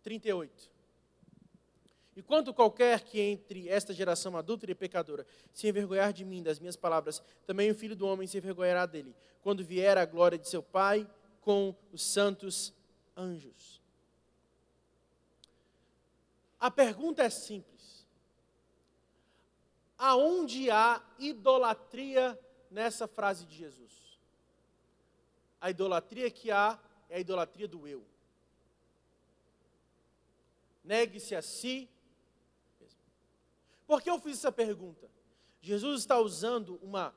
[SPEAKER 1] 38. E quanto qualquer que entre esta geração adúltera e pecadora se envergonhar de mim, das minhas palavras, também o Filho do Homem se envergonhará dele, quando vier a glória de seu Pai com os santos anjos. A pergunta é simples. Aonde há idolatria nessa frase de Jesus? A idolatria que há é a idolatria do eu. Negue-se a si mesmo. Por que eu fiz essa pergunta? Jesus está usando uma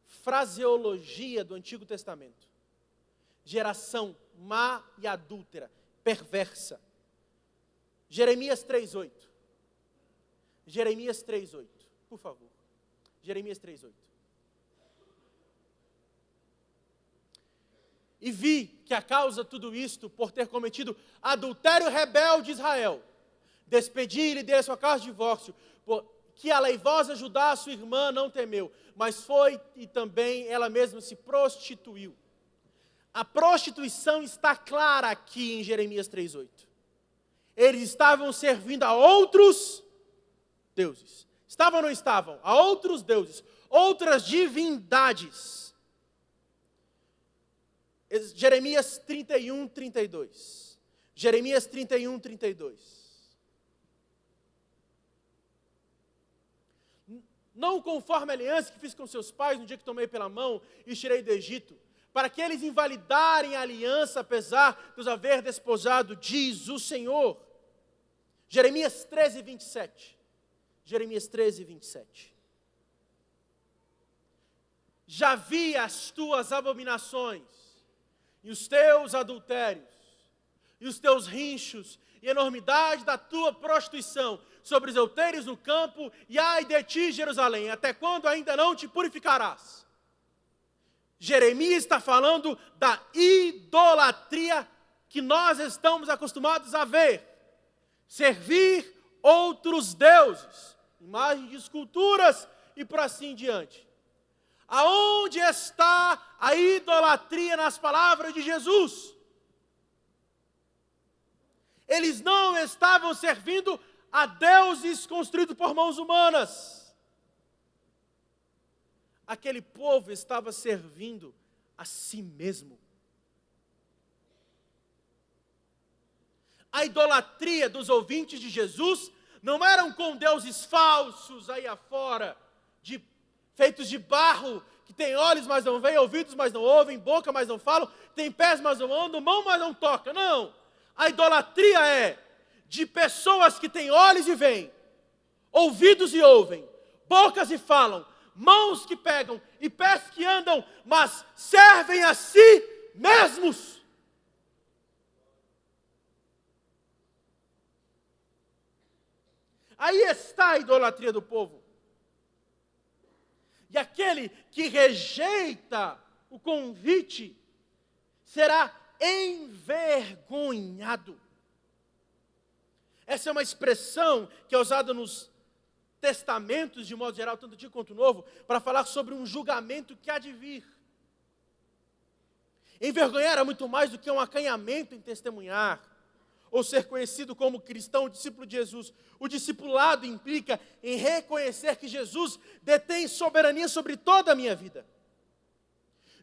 [SPEAKER 1] fraseologia do Antigo Testamento. Geração má e adúltera, perversa. Jeremias 3:8. Jeremias 3:8, por favor. Jeremias 3:8. E vi que a causa de tudo isto, por ter cometido adultério rebelde Israel, despedi e lhe dei a sua causa de divórcio, que a leivosa Judá, sua irmã, não temeu, mas foi e também ela mesma se prostituiu. A prostituição está clara aqui em Jeremias 3:8. Eles estavam servindo a outros deuses. Estavam ou não estavam? A outros deuses, outras divindades. Jeremias 31:32. Jeremias 31:32. Não conforme a aliança que fiz com seus pais no dia que tomei pela mão e os tirei do Egito, para que eles invalidarem a aliança, apesar de os haver desposado, diz o Senhor. Jeremias 13:27. Jeremias 13:27. Já vi as tuas abominações, e os teus adultérios, e os teus rinchos, e a enormidade da tua prostituição sobre os outeiros no campo, e ai de ti, Jerusalém, até quando ainda não te purificarás? Jeremias está falando da idolatria que nós estamos acostumados a ver. Servir outros deuses, imagens de esculturas e por assim diante. Aonde está a idolatria nas palavras de Jesus? Eles não estavam servindo a deuses construídos por mãos humanas. Aquele povo estava servindo a si mesmo. A idolatria dos ouvintes de Jesus não eram com deuses falsos aí afora, feitos de barro, que tem olhos, mas não veem, ouvidos, mas não ouvem, boca, mas não falam, tem pés, mas não andam, mão, mas não toca. Não. A idolatria é de pessoas que têm olhos e veem, ouvidos e ouvem, bocas e falam, mãos que pegam e pés que andam, mas servem a si mesmos. Aí está a idolatria do povo. E aquele que rejeita o convite será envergonhado. Essa é uma expressão que é usada nos testamentos, de modo geral, tanto Antigo quanto Novo, para falar sobre um julgamento que há de vir. Envergonhar é muito mais do que um acanhamento em testemunhar, ou ser conhecido como cristão, discípulo de Jesus. O discipulado implica em reconhecer que Jesus detém soberania sobre toda a minha vida.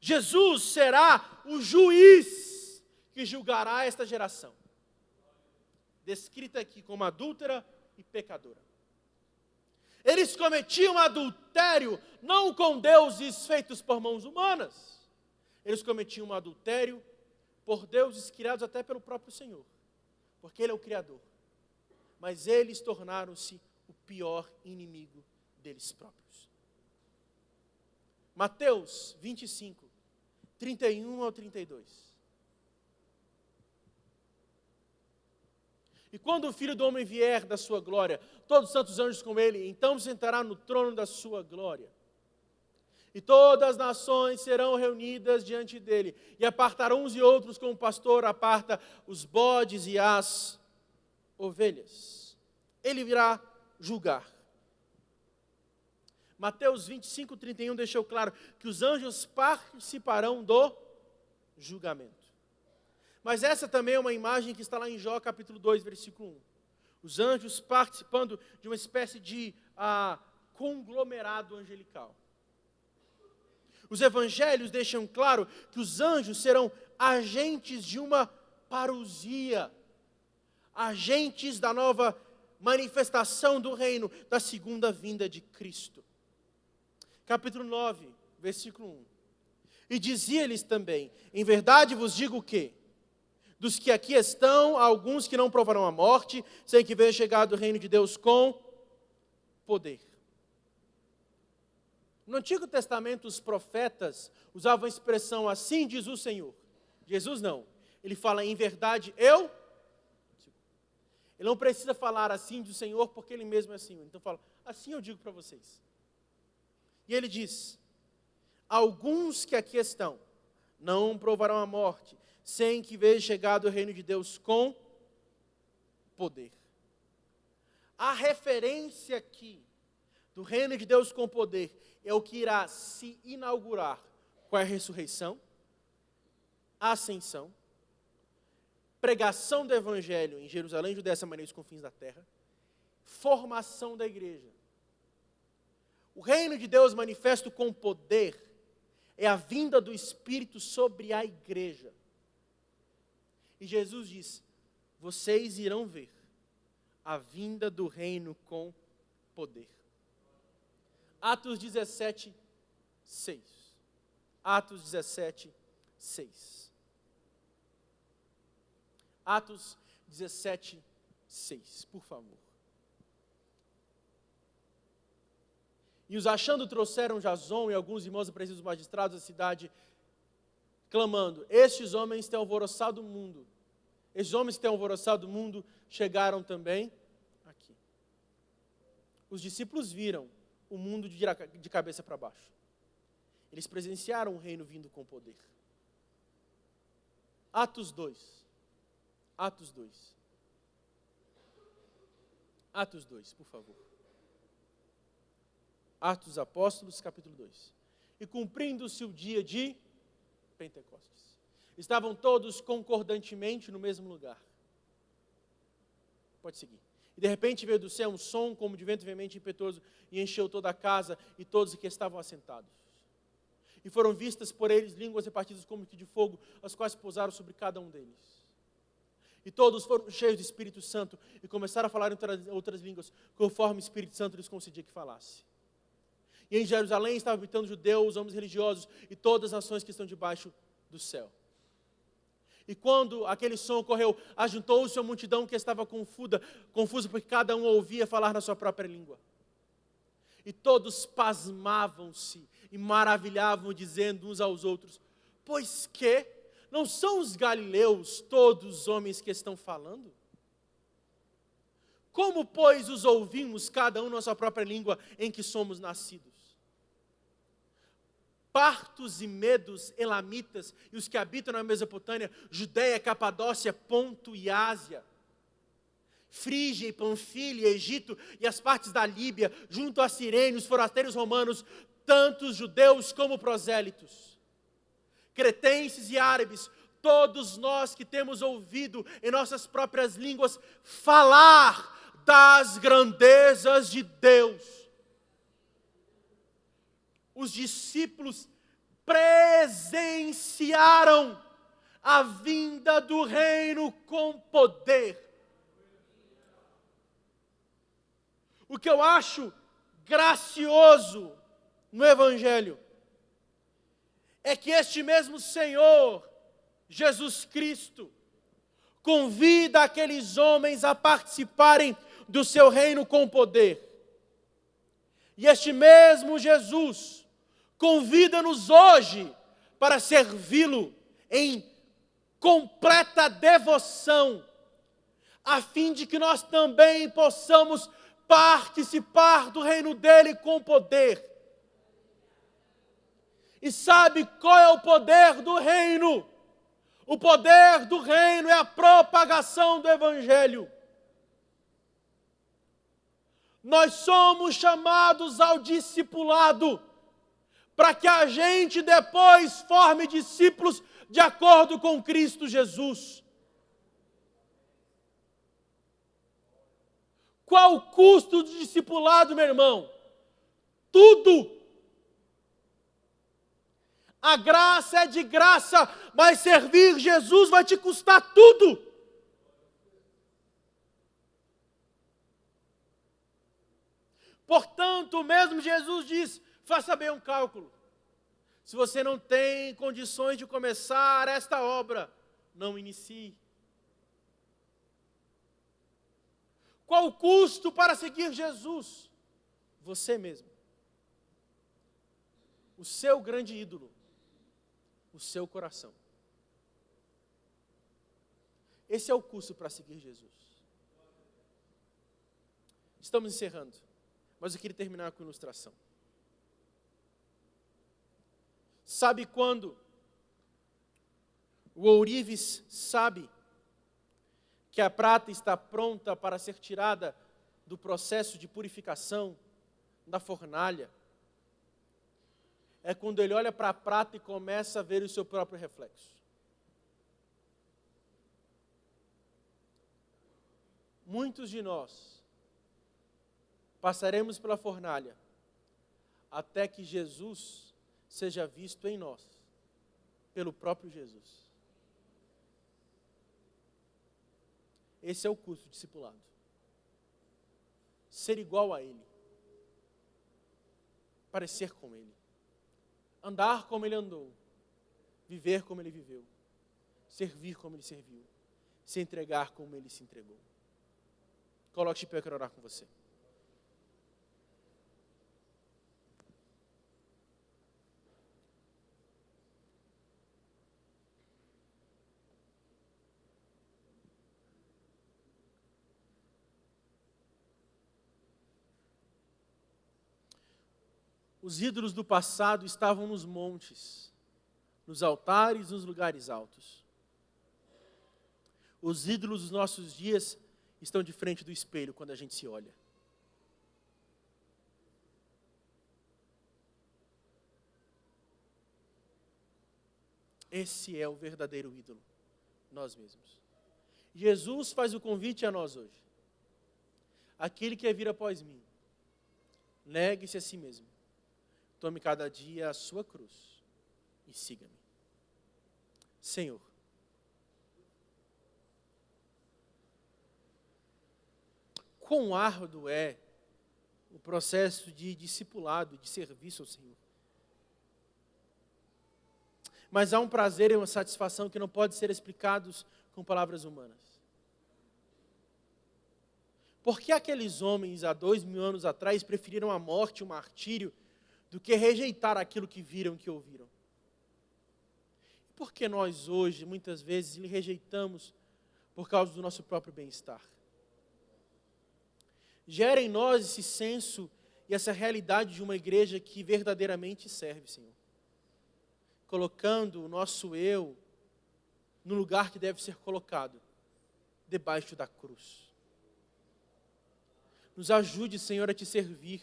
[SPEAKER 1] Jesus será o juiz que julgará esta geração, descrita aqui como adúltera e pecadora. Eles cometiam adultério não com deuses feitos por mãos humanas. Eles cometiam adultério por deuses criados até pelo próprio Senhor, porque Ele é o Criador. Mas eles tornaram-se o pior inimigo deles próprios. Mateus 25, 31 ao 32. E quando o Filho do Homem vier da sua glória, todos os santos anjos com ele, então sentará no trono da sua glória. E todas as nações serão reunidas diante dele, e apartarão uns e outros como o pastor aparta os bodes e as ovelhas. Ele virá julgar. Mateus 25, 31 deixou claro que os anjos participarão do julgamento. Mas essa também é uma imagem que está lá em Jó capítulo 2, versículo 1. Os anjos participando de uma espécie de conglomerado angelical. Os evangelhos deixam claro que os anjos serão agentes de uma parousia, agentes da nova manifestação do reino, da segunda vinda de Cristo. Capítulo 9, versículo 1. E dizia-lhes também: em verdade vos digo que, dos que aqui estão, há alguns que não provarão a morte, sem que venha chegado o reino de Deus com poder. No Antigo Testamento, os profetas usavam a expressão assim diz o Senhor. Jesus não. Ele fala em verdade eu. Ele não precisa falar assim diz o Senhor porque ele mesmo é assim. Então fala, assim eu digo para vocês. E ele diz, alguns que aqui estão não provarão a morte, sem que veja chegado o reino de Deus com poder. A referência aqui do reino de Deus com poder é o que irá se inaugurar com a ressurreição, a ascensão, pregação do evangelho em Jerusalém, Judéia, Samaria e os confins da terra, formação da igreja. O reino de Deus manifesto com poder é a vinda do Espírito sobre a igreja. E Jesus diz, vocês irão ver a vinda do reino com poder. Atos 17, 6. Atos 17, 6. Atos 17, 6, por favor. E os achando trouxeram Jason e alguns irmãos e presos magistrados da cidade, clamando, estes homens têm alvoroçado o mundo. Estes homens que têm alvoroçado o mundo chegaram também aqui. Os discípulos viram o mundo de cabeça para baixo. Eles presenciaram o reino vindo com poder. Atos 2. Atos 2. Atos 2, por favor. Atos dos Apóstolos, capítulo 2. E cumprindo-se o dia de Pentecostes. Estavam todos concordantemente no mesmo lugar. Pode seguir. E de repente veio do céu um som como de vento veemente e impetuoso e encheu toda a casa e todos que estavam assentados. E foram vistas por eles línguas repartidas como que de fogo, as quais pousaram sobre cada um deles. E todos foram cheios do Espírito Santo e começaram a falar em outras línguas, conforme o Espírito Santo lhes concedia que falasse. E em Jerusalém estavam habitando judeus, homens religiosos e todas as nações que estão debaixo do céu. E quando aquele som ocorreu, ajuntou-se a multidão que estava confusa porque cada um ouvia falar na sua própria língua. E todos pasmavam-se e maravilhavam, dizendo uns aos outros, pois que não são os galileus todos os homens que estão falando? Como, pois, os ouvimos, cada um na sua própria língua em que somos nascidos? Partos e medos, elamitas, e os que habitam na Mesopotâmia, Judéia, Capadócia, Ponto e Ásia, Frígia e Panfilha, Egito e as partes da Líbia, junto a Cirene, os forasteiros romanos, tantos judeus como prosélitos, cretenses e árabes, todos nós que temos ouvido em nossas próprias línguas falar das grandezas de Deus. Os discípulos presenciaram a vinda do reino com poder. O que eu acho gracioso no Evangelho é que este mesmo Senhor, Jesus Cristo, convida aqueles homens a participarem do seu reino com poder. E este mesmo Jesus convida-nos hoje para servi-lo em completa devoção, a fim de que nós também possamos participar do reino dele com poder. E sabe qual é o poder do reino? O poder do reino é a propagação do Evangelho. Nós somos chamados ao discipulado, para que a gente depois forme discípulos de acordo com Cristo Jesus. Qual o custo do discipulado, meu irmão? Tudo. A graça é de graça, mas servir Jesus vai te custar tudo. Portanto, o mesmo Jesus diz, faça bem um cálculo. Se você não tem condições de começar esta obra, não inicie. Qual o custo para seguir Jesus? Você mesmo. O seu grande ídolo. O seu coração. Esse é o custo para seguir Jesus. Estamos encerrando, mas eu queria terminar com ilustração. Sabe quando o ourives sabe que a prata está pronta para ser tirada do processo de purificação da fornalha? É quando ele olha para a prata e começa a ver o seu próprio reflexo. Muitos de nós passaremos pela fornalha até que Jesus seja visto em nós, pelo próprio Jesus. Esse é o custo do discipulado. Ser igual a Ele. Parecer com Ele. Andar como Ele andou. Viver como Ele viveu. Servir como Ele serviu. Se entregar como Ele se entregou. Coloque-se de pé, eu quero orar com você. Os ídolos do passado estavam nos montes, nos altares, nos lugares altos. Os ídolos dos nossos dias estão de frente do espelho quando a gente se olha. Esse é o verdadeiro ídolo, nós mesmos. Jesus faz o convite a nós hoje. Aquele que quer vir após mim, negue-se a si mesmo. Tome cada dia a sua cruz e siga-me. Senhor, quão árduo é o processo de discipulado, de serviço ao Senhor. Mas há um prazer e uma satisfação que não pode ser explicados com palavras humanas. Por que aqueles homens, há 2000 anos atrás, preferiram a morte, o martírio, do que rejeitar aquilo que viram, que ouviram? E por que nós hoje, muitas vezes, lhe rejeitamos por causa do nosso próprio bem-estar? Gera em nós esse senso e essa realidade de uma igreja que verdadeiramente serve, Senhor. Colocando o nosso eu no lugar que deve ser colocado, debaixo da cruz. Nos ajude, Senhor, a te servir.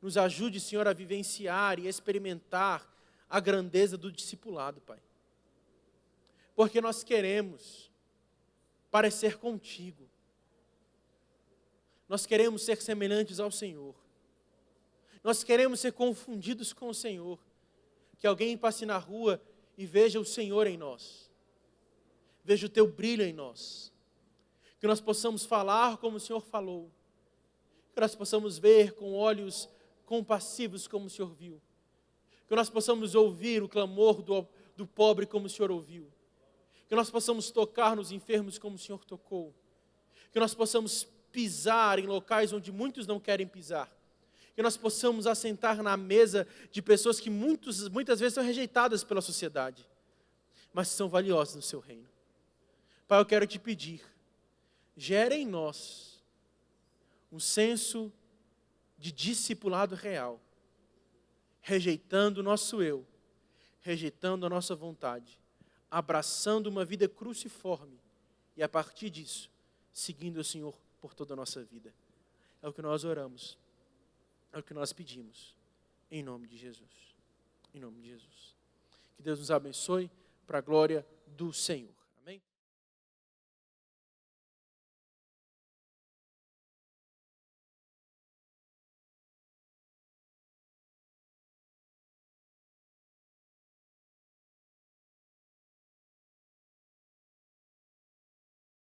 [SPEAKER 1] Nos ajude, Senhor, a vivenciar e experimentar a grandeza do discipulado, Pai. Porque nós queremos parecer contigo. Nós queremos ser semelhantes ao Senhor. Nós queremos ser confundidos com o Senhor. Que alguém passe na rua e veja o Senhor em nós. Veja o teu brilho em nós. Que nós possamos falar como o Senhor falou. Que nós possamos ver com olhos compassivos como o Senhor viu. Que nós possamos ouvir o clamor do pobre como o Senhor ouviu. Que nós possamos tocar nos enfermos como o Senhor tocou. Que nós possamos pisar em locais onde muitos não querem pisar. Que nós possamos assentar na mesa de pessoas que muitas vezes são rejeitadas pela sociedade, mas são valiosas no seu reino. Pai, eu quero te pedir, gere em nós um senso de discipulado real, rejeitando o nosso eu, rejeitando a nossa vontade, abraçando uma vida cruciforme e a partir disso, seguindo o Senhor por toda a nossa vida. É o que nós oramos, é o que nós pedimos, em nome de Jesus. Em nome de Jesus. Que Deus nos abençoe para a glória do Senhor.